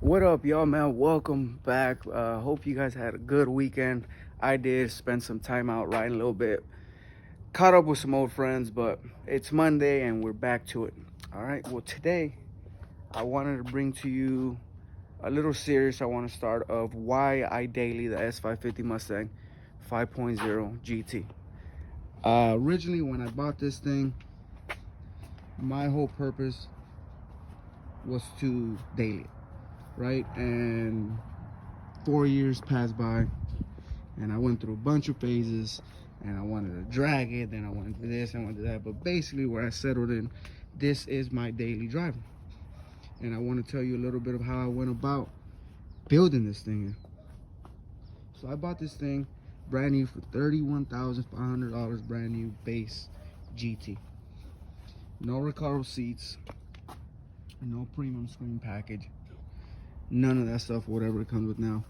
What up, y'all, man? Welcome back. Hope you guys had a good weekend. I did spend some time out riding a little bit. Caught up with some old friends, but it's Monday and we're back to it. All right. Well, today I wanted to bring to you a little series I want to start of why I daily the S550 Mustang 5.0 GT. Originally, when I bought this thing, my whole purpose was to daily it, right? And 4 years passed by, and I went through a bunch of phases, and I wanted to drag it, then I wanted to do this, I wanted to do that, but basically where I settled in, this is my daily driver. And I want to tell you a little bit of how I went about building this thing. So I bought this thing brand new for $31,500, brand new base GT. No Recaro seats, no premium screen package, none of that stuff, whatever it comes with now.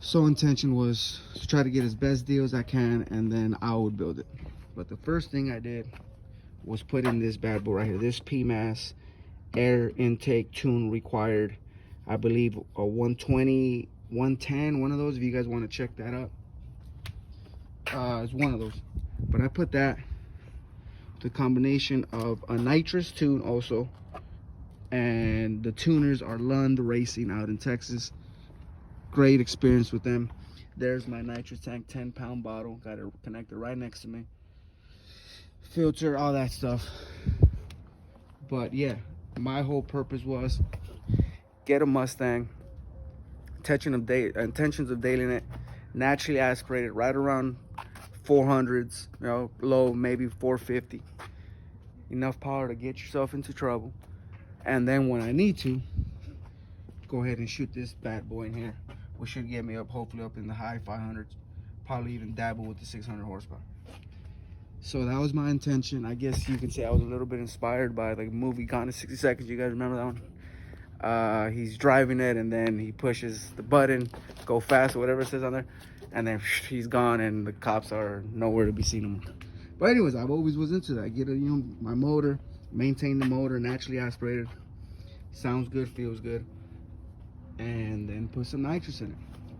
So intention was to try to get as best deal as I can, and then I would build it. But the first thing I did was put in this bad boy right here, this Pmas air intake tune required, I believe a 120, 110, one of those, if you guys want to check that up. It's one of those. But I put that, the combination of a nitrous tune also, and the tuners are Lund Racing out in Texas. Great experience with them. There's my nitrous tank, 10-pound bottle, got it connected right next to me, filter, all that stuff. But yeah, my whole purpose was get a Mustang, intentions of dailying it, naturally aspirated right around 400s, you know, low maybe 450, enough power to get yourself into trouble, and then when I need to, go ahead and shoot this bad boy in here, which should get me up, hopefully up in the high 500s, probably even dabble with the 600 horsepower. So that was my intention. I guess you can say I was a little bit inspired by like a movie, Gone in 60 Seconds. You guys remember that one? He's driving it, and then he pushes the button, go fast or whatever it says on there, and then he's gone, and the cops are nowhere to be seen anymore. But anyways, I've always was into that. Get my motor, maintain the motor, naturally aspirated, sounds good, feels good, and then put some nitrous in it.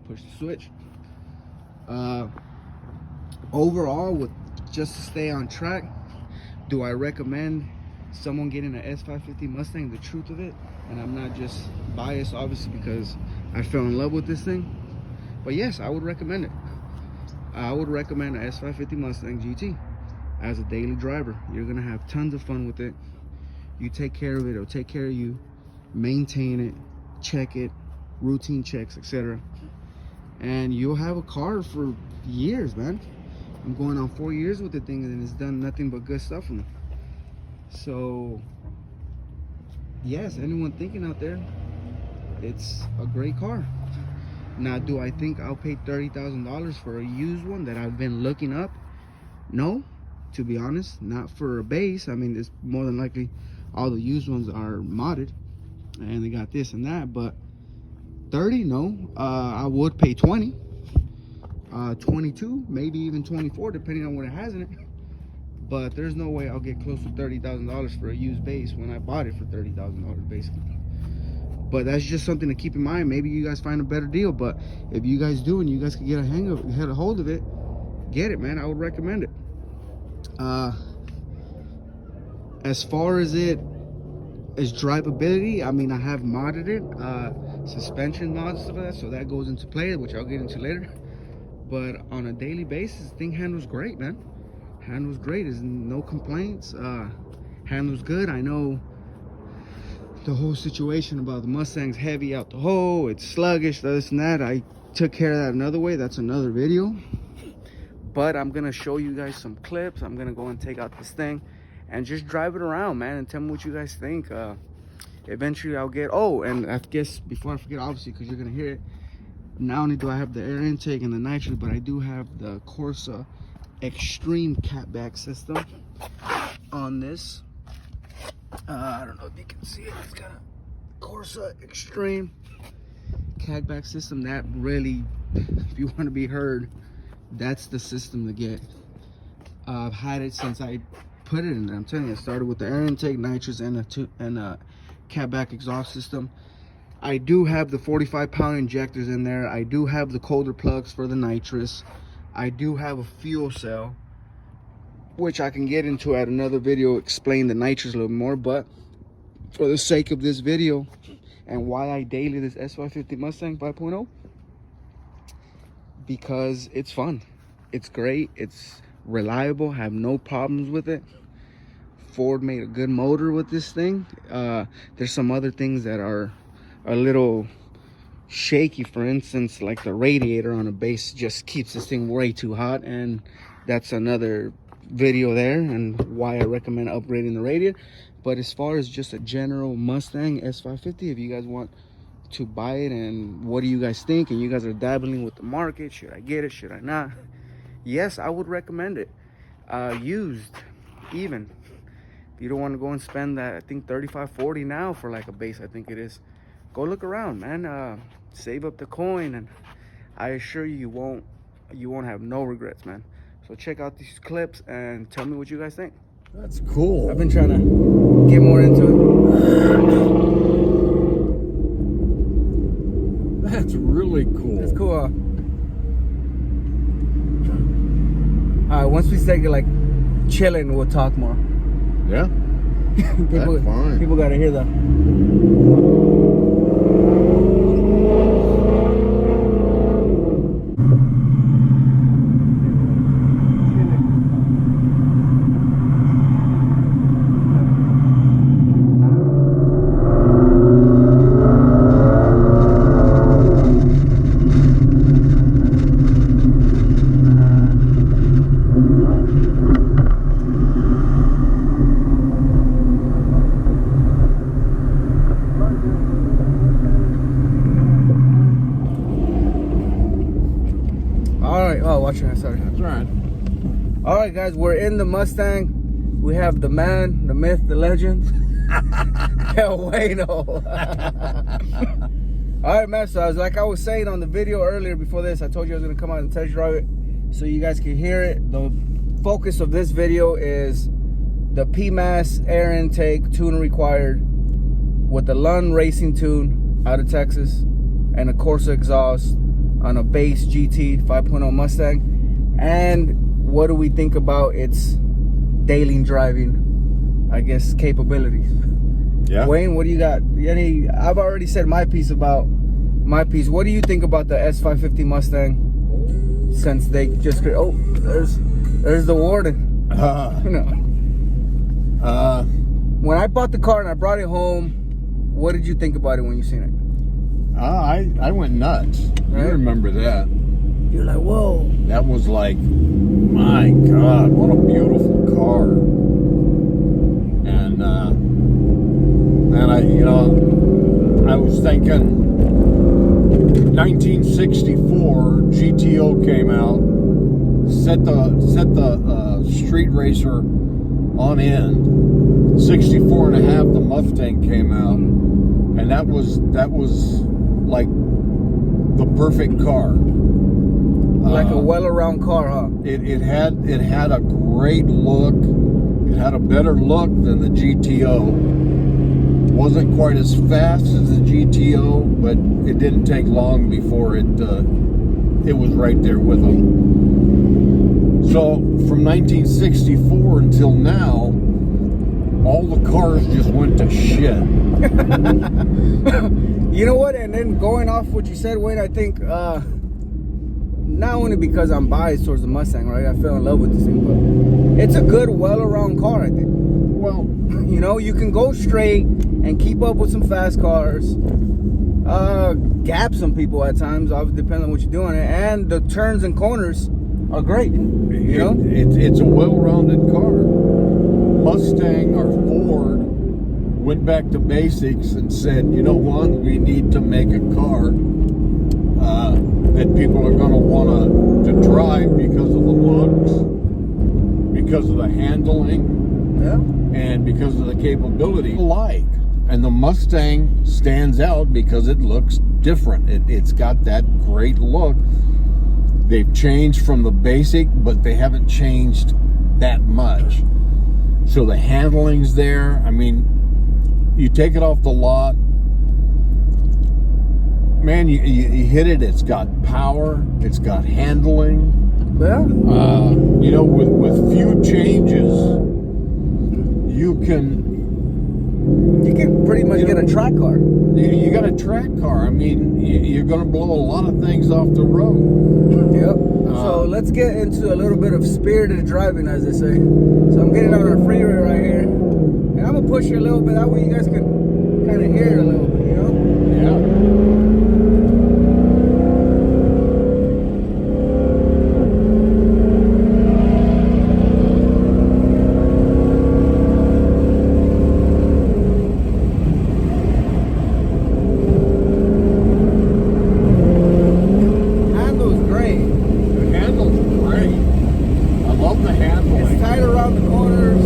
Push the switch. Overall, with just to stay on track, do I recommend someone getting an S550 Mustang? The truth of it, and I'm not just biased obviously because I fell in love with this thing, but yes, I would recommend it. I would recommend an S550 Mustang GT as a daily driver. You're gonna have tons of fun with it. You take care of it, it'll take care of you. Maintain it, check it, routine checks, etc., and you'll have a car for years, man. I'm going on 4 years with the thing, and it's done nothing but good stuff for me. So yes, anyone thinking out there, it's a great car. Now, do I think I'll pay $30,000 for a used one that I've been looking up? No, to be honest, not for a base. I mean, it's more than likely all the used ones are modded and they got this and that, but 30, no. I would pay 20, 22, maybe even 24, depending on what it has in it. But there's no way I'll get close to $30,000 for a used base when I bought it for $30,000 basically. But that's just something to keep in mind. Maybe you guys find a better deal, but if you guys do and you guys can get a hold of it, get it, man. I would recommend it. As far as drivability, I mean, I have modded it, suspension mods, stuff like that, so that goes into play, which I'll get into later. But on a daily basis, the thing handles great, man. Handles great. There's no complaints. Handles good. I know the whole situation about the Mustang's heavy out the hole, it's sluggish, this and that. I took care of that another way. That's another video. But I'm gonna show you guys some clips. I'm gonna go and take out this thing and just drive it around, man, and tell me what you guys think. Eventually I'll get, oh, and I guess before I forget, obviously, because you're gonna hear it, not only do I have the air intake and the nitrous, but I do have the Corsa extreme catback system on this. I don't know if you can see it. It's got a Corsa extreme catback system. That really, if you want to be heard, that's the system to get. I've had it since I put it in there. I'm telling you, I started with the air intake, nitrous, and a catback exhaust system. I do have the 45-pound injectors in there. I do have the colder plugs for the nitrous. I do have a fuel cell, which I can get into at another video, explain the nitrous a little more. But for the sake of this video and why I daily this S550 Mustang 5.0, because it's fun, it's great, it's reliable, have no problems with it. Ford made a good motor with this thing. There's some other things that are a little shaky. For instance, like the radiator on a base just keeps this thing way too hot, and that's another video there and why I recommend upgrading the radiator. But as far as just a general Mustang S550, if you guys want to buy it, and what do you guys think, and you guys are dabbling with the market, should I get it, should I not? Yes, I would recommend it. Used, even if you don't want to go and spend that, I think $35-40 now for like a base, I think it is. Go look around, man. Save up the coin, and I assure you, you won't have no regrets, man. So check out these clips and tell me what you guys think. That's cool. I've been trying to get more into it. That's really cool. It's cool, huh? All right, once we start like chilling, we'll talk more. Yeah. That's fine. People gotta hear that. Watch your hand, sorry. That's right. All right, guys, we're in the Mustang. We have the man, the myth, the legend, El Bueno. All right, man. So like I was saying on the video earlier before this, I told you I was gonna come out and test drive it so you guys can hear it. The focus of this video is the Pmas air intake, tune required, with the Lund racing tune out of Texas, and a Corsa exhaust on a base GT 5.0 Mustang. And what do we think about its daily driving, I guess, capabilities? Yeah. Wayne, what do you got? I've already said my piece about my piece. What do you think about the S550 Mustang since they just created? Oh, there's the warden. You know. When I bought the car and I brought it home, what did you think about it when you seen it? I went nuts. Right? I remember that. You're like, whoa. That was like, my God, what a beautiful car. And I was thinking 1964 GTO came out, set the street racer on end. 64 and a half, the Mustang came out, and that was like the perfect car. Like a well-around car, huh? It had a great look. It had a better look than the GTO. Wasn't quite as fast as the GTO, but it didn't take long before it was right there with them. So from 1964 until now, all the cars just went to shit. You know what? And then going off what you said, Wayne, I think not only because I'm biased towards the Mustang, right? I fell in love with this thing, but it's a good, well-around car, I think. Well, you know, you can go straight and keep up with some fast cars, gap some people at times, obviously depending on what you're doing, and the turns and corners are great. You know, it's a well-rounded car. Mustang or Ford went back to basics and said, you know what, we need to make a car that people are going to want to drive because of the looks, because of the handling, and because of the capability alike. And the Mustang stands out because it looks different. It's got that great look. They've changed from the basic, but they haven't changed that much. So the handling's there. I mean, you take it off the lot, man, you hit it. It's got power. It's got handling. Yeah. You know, with few changes, you can pretty much get a track car. You got a track car. I mean, you're going to blow a lot of things off the road. Yep. So let's get into a little bit of spirited driving, as they say. So I'm getting on our freeway right here, and I'm gonna push you a little bit. That way you guys can kind of hear it a little bit, you know? Yeah. Handle's great. The handle's great. I love the handling. It's tight around the corners.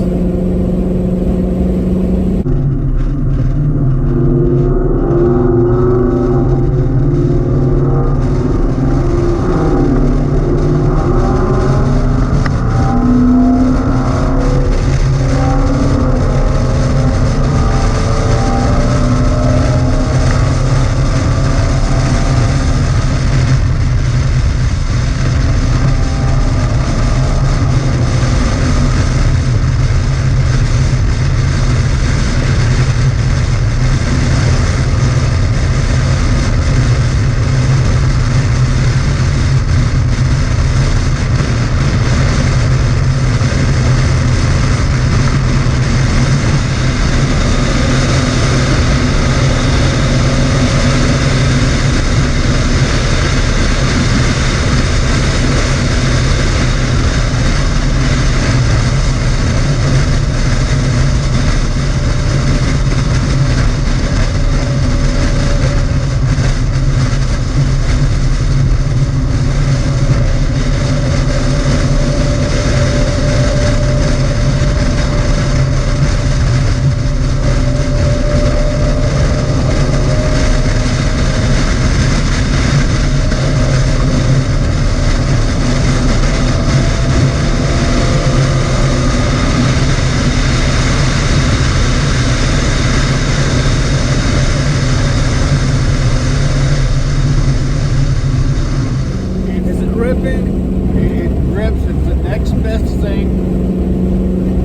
It grips. It's the next best thing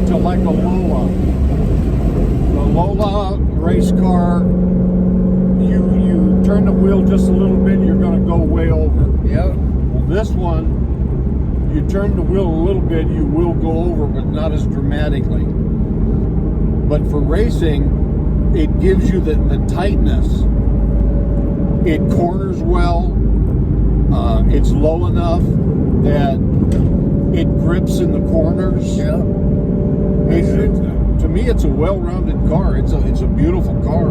to like a Lola. The Lola race car, you turn the wheel just a little bit, you're going to go way over. Yep. Well, this one, you turn the wheel a little bit, you will go over, but not as dramatically. But for racing, it gives you the tightness. It corners well. It's low enough that it grips in the corners. Yeah. To me, it's a well-rounded car. It's a beautiful car.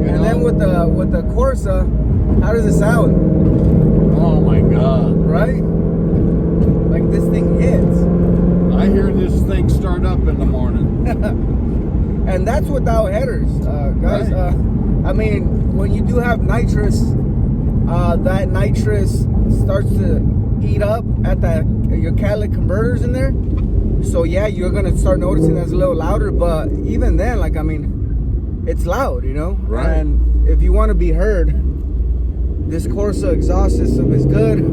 And then with the Corsa, how does it sound? Oh my God! Right? Like this thing hits. I hear this thing start up in the morning. And that's without headers, guys. Right. I mean, when you do have nitrous, that nitrous starts to eat up at your catalytic converters in there. So yeah, you're gonna start noticing that's a little louder. But even then, like, I mean, it's loud, you know. Right. And if you want to be heard, this Corsa exhaust system is good.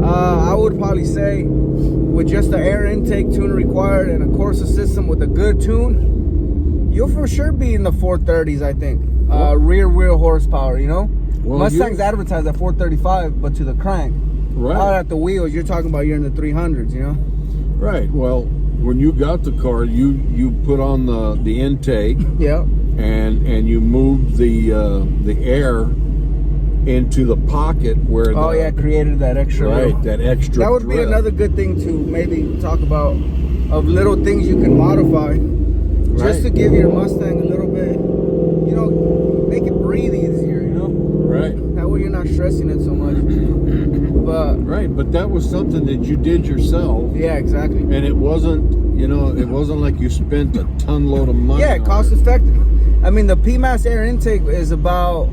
I would probably say, with just the air intake tune required and a Corsa system with a good tune, you'll for sure be in the 430s, I think. Rear wheel horsepower, you know? Well, Mustang's advertised at 435, but to the crank. Right. Out at the wheels, you're talking about you're in the 300s, you know? Right. Well, when you got the car, you put on the intake. Yeah. And you moved the air into the pocket where created that extra. Right, that extra. That would be another good thing to maybe talk about, of little things you can modify, just to give your Mustang a little bit, you know, make it breathe easier, you know. Right. That way you're not stressing it so much. But that was something that you did yourself. Yeah, exactly. And it wasn't, you know, it wasn't like you spent a ton load of money. Yeah, cost effective. I mean, the Pmas air intake is about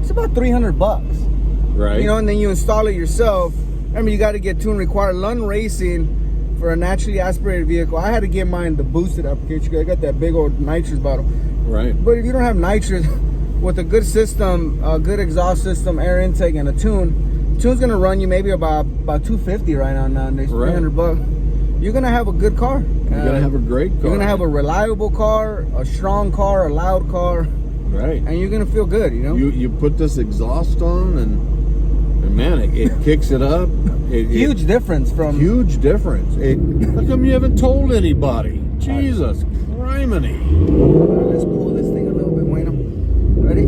$300. Right. You know, and then you install it yourself. I mean, you got to get tune required. Lund Racing, for a naturally aspirated vehicle, I had to get mine the boosted application. I got that big old nitrous bottle. Right. But if you don't have nitrous, with a good system, a good exhaust system, air intake, and a tune's gonna run you maybe about 250 right now nowadays, Right. $300. You're gonna have a good car. You're gonna have a great car. You're gonna have a reliable car, a strong car, a loud car, right, and you're gonna feel good. You know. You put this exhaust on, and man, it kicks it up. Huge difference from. Huge difference. How come you haven't told anybody? Jesus, criminy. Let's pull this thing a little bit, Wayne. Ready?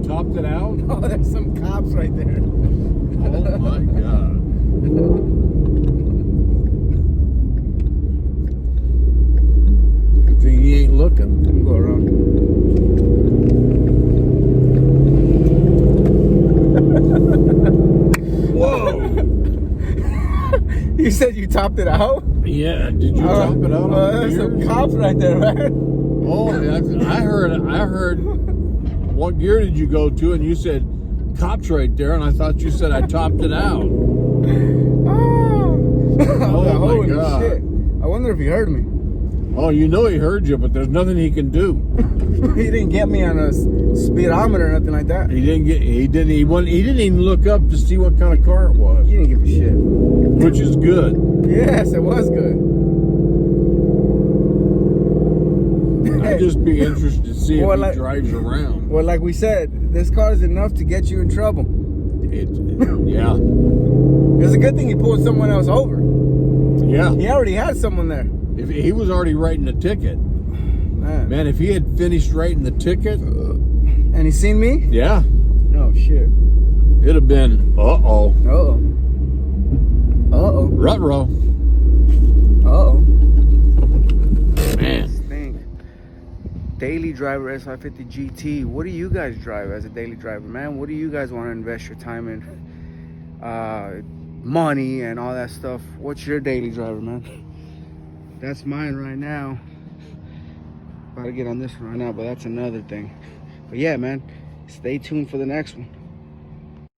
Topped it out? Oh, there's some cops right there. Oh my God. Good thing he ain't looking. Let me go around. Whoa! You said you topped it out? Yeah, did you top it out? There's some cops right there, man. Oh, I heard. What gear did you go to? And you said cops right there, and I thought you said I topped it out. Oh my God! Shit. I wonder if he heard me. Oh, you know he heard you, but there's nothing he can do. He didn't get me on a speedometer or nothing like that. He didn't even look up to see what kind of car it was. He didn't give a shit. Which is good. Yes, it was good. I'd just be interested to see if Well, he like- drives around. Well, like we said, this car is enough to get you in trouble. Yeah. It's a good thing he pulled someone else over. Yeah. He already had someone there. If he was already writing the ticket. Man, if he had finished writing the ticket. And he seen me? Yeah. Oh, shit. It'd have been, uh-oh. Uh-oh. Uh-oh. Ruh-roh. Uh-oh. Man. Stink. Daily driver S550 GT. What do you guys drive as a daily driver, man? What do you guys want to invest your time in? Money and all that stuff. What's your daily driver, man? That's mine right now. About to get on this one right now, but that's another thing. But yeah, man, stay tuned for the next one.